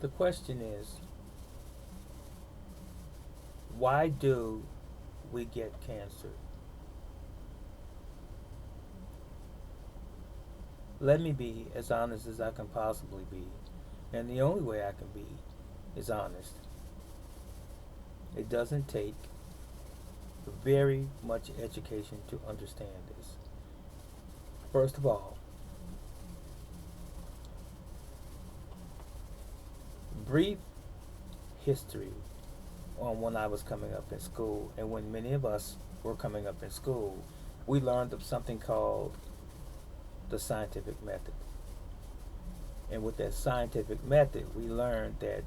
The question is, why do we get cancer? Let me be as honest as I can possibly be. And the only way I can be is honest. It doesn't take very much education to understand this. First of all, brief history on when I was coming up in school and when many of us were coming up in school, we learned of something called the scientific method. And with that scientific method, we learned that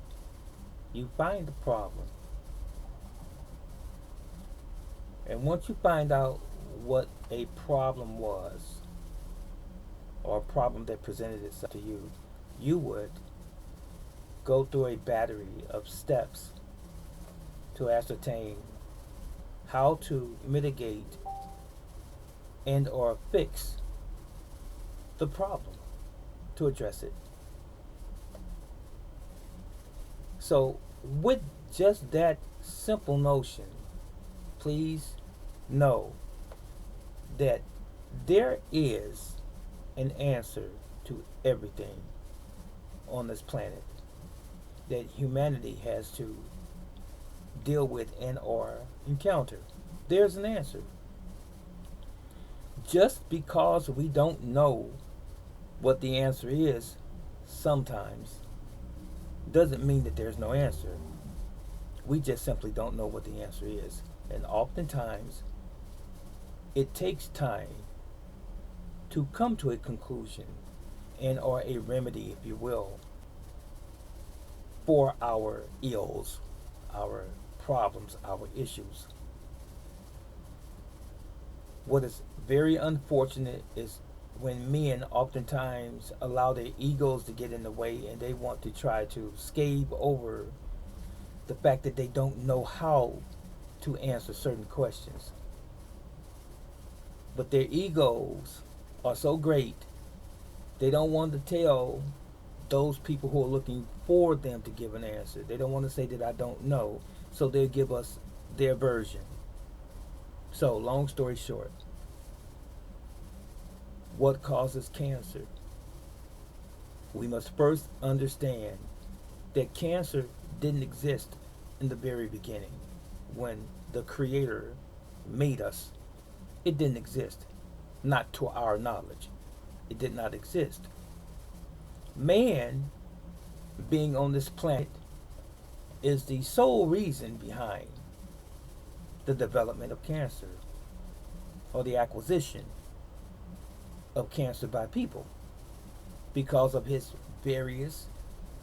you find the problem. And once you find out what a problem was, or a problem that presented itself to you, you would go through a battery of steps to ascertain how to mitigate and or fix the problem, to address it. So with just that simple notion, please know that there is an answer to everything on this planet that humanity has to deal with and or encounter. There's an answer. Just because we don't know what the answer is sometimes doesn't mean that there's no answer. We just simply don't know what the answer is. And oftentimes it takes time to come to a conclusion and or a remedy, if you will, for our ills, our problems, our issues. What is very unfortunate is when men oftentimes allow their egos to get in the way and they want to try to scave over the fact that they don't know how to answer certain questions. But their egos are so great, they don't want to tell those people who are looking for them to give an answer. They don't want to say that I don't know, so they'll give us their version. So, long story short, what causes cancer? We must first understand that cancer didn't exist in the very beginning when the Creator made us. It didn't exist, not to our knowledge. It did not exist. Man, being on this planet, is the sole reason behind the development of cancer or the acquisition of cancer by people because of his various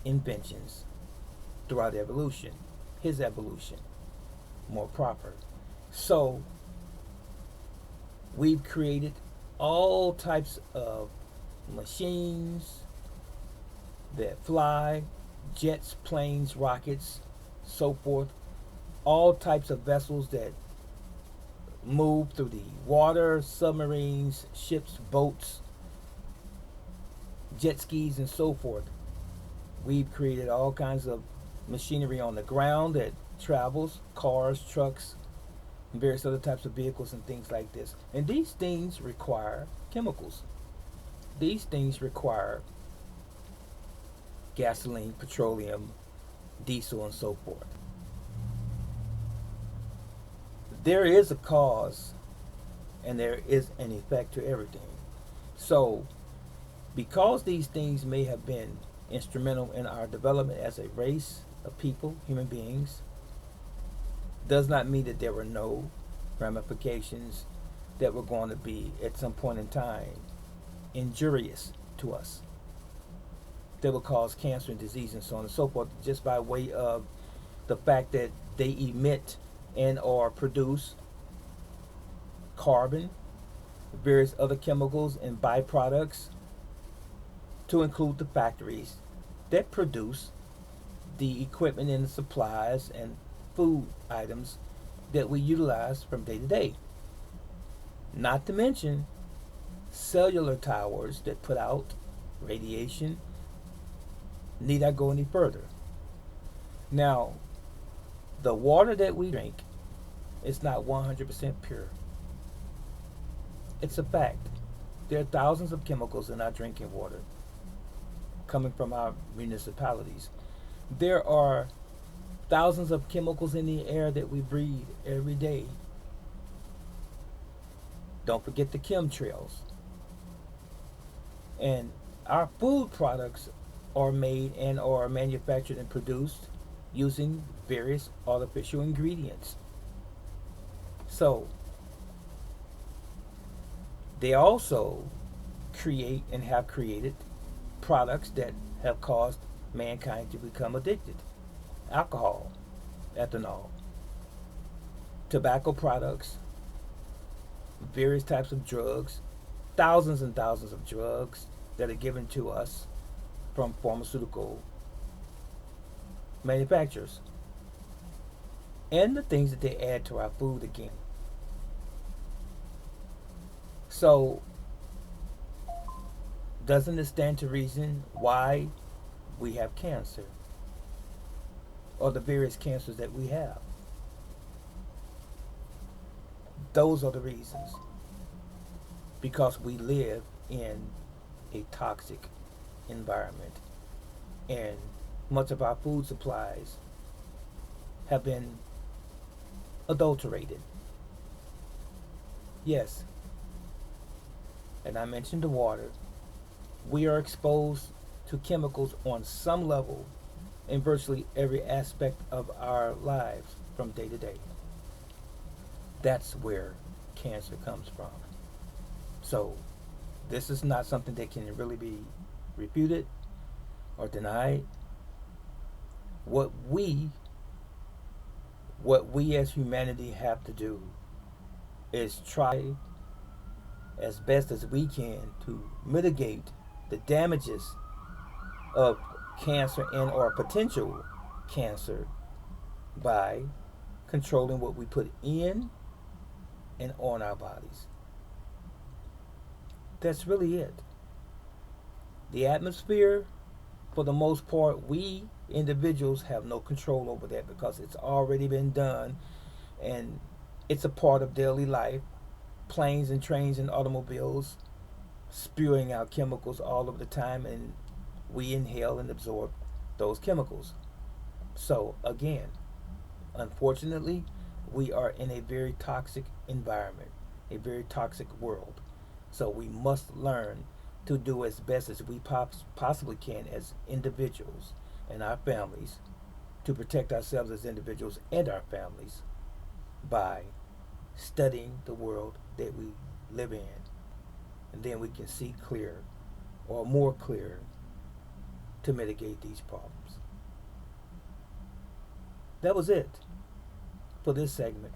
inventions throughout evolution, his evolution, more proper. So, we've created all types of machines that fly, jets, planes, rockets, so forth, all types of vessels that move through the water, submarines, ships, boats, jet skis, and so forth. We've created all kinds of machinery on the ground that travels, cars, trucks, and various other types of vehicles and things like this. And these things require chemicals. These things require gasoline, petroleum, diesel, and so forth. There is a cause and there is an effect to everything. So, because these things may have been instrumental in our development as a race of people, human beings, does not mean that there were no ramifications that were going to be at some point in time injurious to us, that will cause cancer and disease and so on and so forth, just by way of the fact that they emit and or produce carbon, various other chemicals and byproducts, to include the factories that produce the equipment and the supplies and food items that we utilize from day to day. Not to mention cellular towers that put out radiation. Need I go any further? Now, the water that we drink is not 100% pure. It's a fact. There are thousands of chemicals in our drinking water coming from our municipalities. There are thousands of chemicals in the air that we breathe every day. Don't forget the chemtrails. And our food products are made and are manufactured and produced using various artificial ingredients. So they also create and have created products that have caused mankind to become addicted. Alcohol, ethanol, tobacco products, various types of drugs, thousands and thousands of drugs that are given to us from pharmaceutical manufacturers, and the things that they add to our food again. So, doesn't it stand to reason why we have cancer or the various cancers that we have? Those are the reasons. Because we live in a toxic environment, and much of our food supplies have been adulterated. Yes, and I mentioned the water. We are exposed to chemicals on some level in virtually every aspect of our lives from day to day. That's where cancer comes from. So, this is not something that can really be refuted or denied. What we what we as humanity have to do is try as best as we can to mitigate the damages of cancer and or potential cancer by controlling what we put in and on our bodies. That's really it. The atmosphere, for the most part, we individuals have no control over that because it's already been done, and it's a part of daily life. Planes and trains and automobiles spewing out chemicals all of the time, and we inhale and absorb those chemicals. So, again, unfortunately, we are in a very toxic environment, a very toxic world. So, we must learn to do as best as we possibly can as individuals and our families to protect ourselves as individuals and our families by studying the world that we live in. And then we can see clear or more clear to mitigate these problems. That was it for this segment.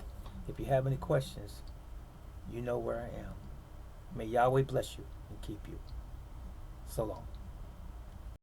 If you have any questions, you know where I am. May Yahweh bless you and keep you. So long.